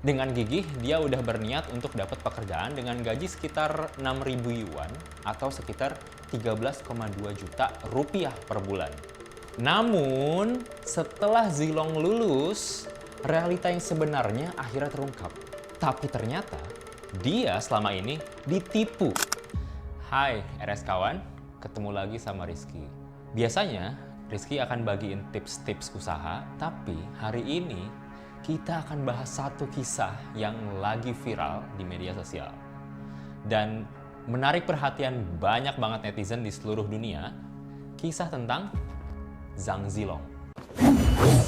Dengan gigih, dia udah berniat untuk dapat pekerjaan dengan gaji sekitar 6.000 yuan atau sekitar 13,2 juta rupiah per bulan. Namun, setelah Zilong lulus, realita yang sebenarnya akhirnya terungkap. Tapi ternyata, dia selama ini ditipu. Hai RS kawan, ketemu lagi sama Rizky. Biasanya, Rizky akan bagiin tips-tips usaha, tapi hari ini kita akan bahas satu kisah yang lagi viral di media sosial. Dan menarik perhatian banyak banget netizen di seluruh dunia, kisah tentang Zhang Zilong.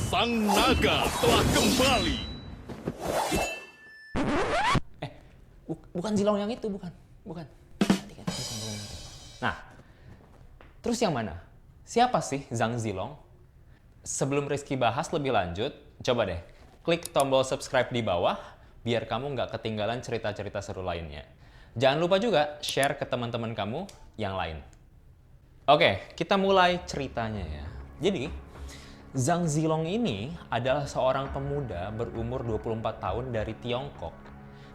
Sang naga telah kembali. Bukan Zilong yang itu, bukan. Nah, terus yang mana? Siapa sih Zhang Zilong? Sebelum Rizky bahas lebih lanjut, coba deh klik tombol subscribe di bawah biar kamu nggak ketinggalan cerita-cerita seru lainnya. Jangan lupa juga share ke teman-teman kamu yang lain. Oke, kita mulai ceritanya ya. Jadi, Zhang Zilong ini adalah seorang pemuda berumur 24 tahun dari Tiongkok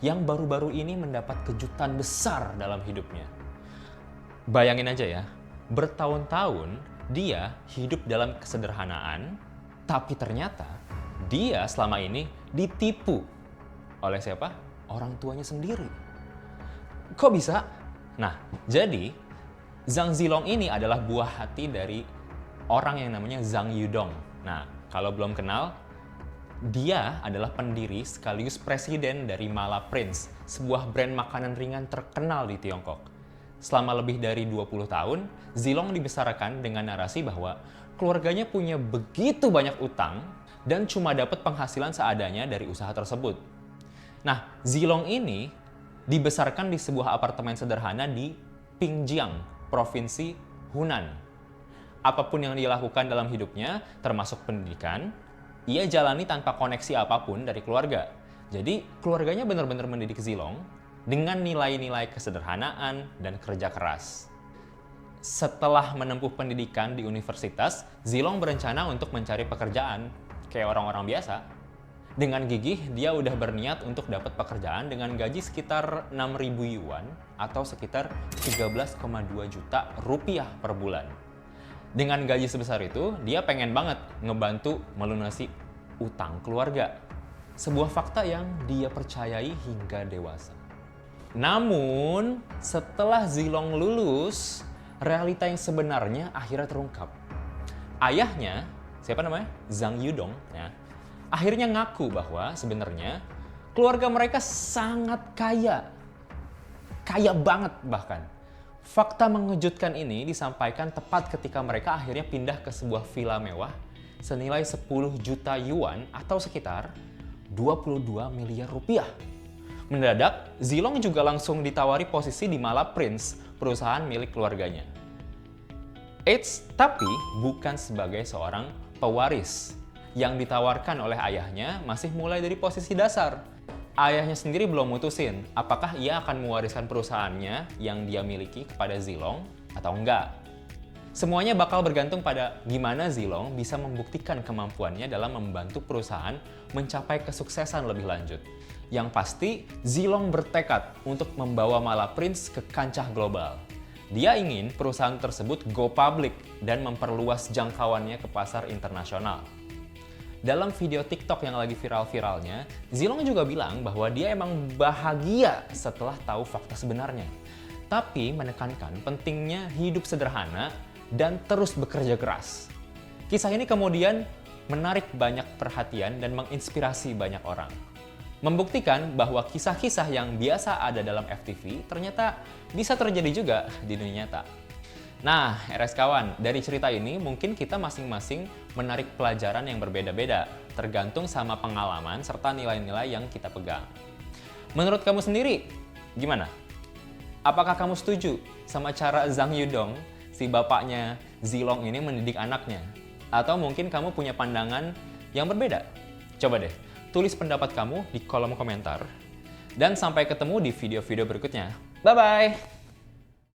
yang baru-baru ini mendapat kejutan besar dalam hidupnya. Bayangin aja ya, bertahun-tahun dia hidup dalam kesederhanaan, tapi ternyata dia selama ini ditipu oleh siapa? Orang tuanya sendiri. Kok bisa? Nah, jadi Zhang Zilong ini adalah buah hati dari orang yang namanya Zhang Yudong. Nah, kalau belum kenal, dia adalah pendiri sekaligus presiden dari Mala Prince, sebuah brand makanan ringan terkenal di Tiongkok. Selama lebih dari 20 tahun, Zilong dibesarkan dengan narasi bahwa keluarganya punya begitu banyak utang dan cuma dapat penghasilan seadanya dari usaha tersebut. Nah, Zilong ini dibesarkan di sebuah apartemen sederhana di Pingjiang, Provinsi Hunan. Apapun yang dia lakukan dalam hidupnya, termasuk pendidikan, ia jalani tanpa koneksi apapun dari keluarga. Jadi, keluarganya benar-benar mendidik Zilong dengan nilai-nilai kesederhanaan dan kerja keras. Setelah menempuh pendidikan di universitas, Zilong berencana untuk mencari pekerjaan kayak orang-orang biasa. Dengan gigih, dia udah berniat untuk dapat pekerjaan dengan gaji sekitar 6.000 yuan atau sekitar 13,2 juta rupiah per bulan. Dengan gaji sebesar itu, dia pengen banget ngebantu melunasi utang keluarga. Sebuah fakta yang dia percayai hingga dewasa. Namun, setelah Zilong lulus, realita yang sebenarnya akhirnya terungkap. Ayahnya, siapa namanya? Zhang Yudong, ya, akhirnya ngaku bahwa sebenarnya keluarga mereka sangat kaya. Kaya banget bahkan. Fakta mengejutkan ini disampaikan tepat ketika mereka akhirnya pindah ke sebuah villa mewah senilai 10 juta yuan atau sekitar 22 miliar rupiah. Mendadak, Zilong juga langsung ditawari posisi di Mala Prince, perusahaan milik keluarganya. Eits, tapi bukan sebagai seorang pewaris. Yang ditawarkan oleh ayahnya masih mulai dari posisi dasar. Ayahnya sendiri belum mutusin apakah ia akan mewariskan perusahaannya yang dia miliki kepada Zilong atau enggak. Semuanya bakal bergantung pada gimana Zilong bisa membuktikan kemampuannya dalam membantu perusahaan mencapai kesuksesan lebih lanjut. Yang pasti, Zilong bertekad untuk membawa Mala Prince ke kancah global. Dia ingin perusahaan tersebut go public dan memperluas jangkauannya ke pasar internasional. Dalam video TikTok yang lagi viral-viralnya, Zilong juga bilang bahwa dia emang bahagia setelah tahu fakta sebenarnya. Tapi menekankan pentingnya hidup sederhana dan terus bekerja keras. Kisah ini kemudian menarik banyak perhatian dan menginspirasi banyak orang. Membuktikan bahwa kisah-kisah yang biasa ada dalam FTV ternyata bisa terjadi juga di dunia nyata. Nah, RS kawan, dari cerita ini mungkin kita masing-masing menarik pelajaran yang berbeda-beda, tergantung sama pengalaman serta nilai-nilai yang kita pegang. Menurut kamu sendiri, gimana? Apakah kamu setuju sama cara Zhang Yudong, si bapaknya Zilong ini mendidik anaknya? Atau mungkin kamu punya pandangan yang berbeda? Coba deh, tulis pendapat kamu di kolom komentar. Dan sampai ketemu di video-video berikutnya. Bye-bye!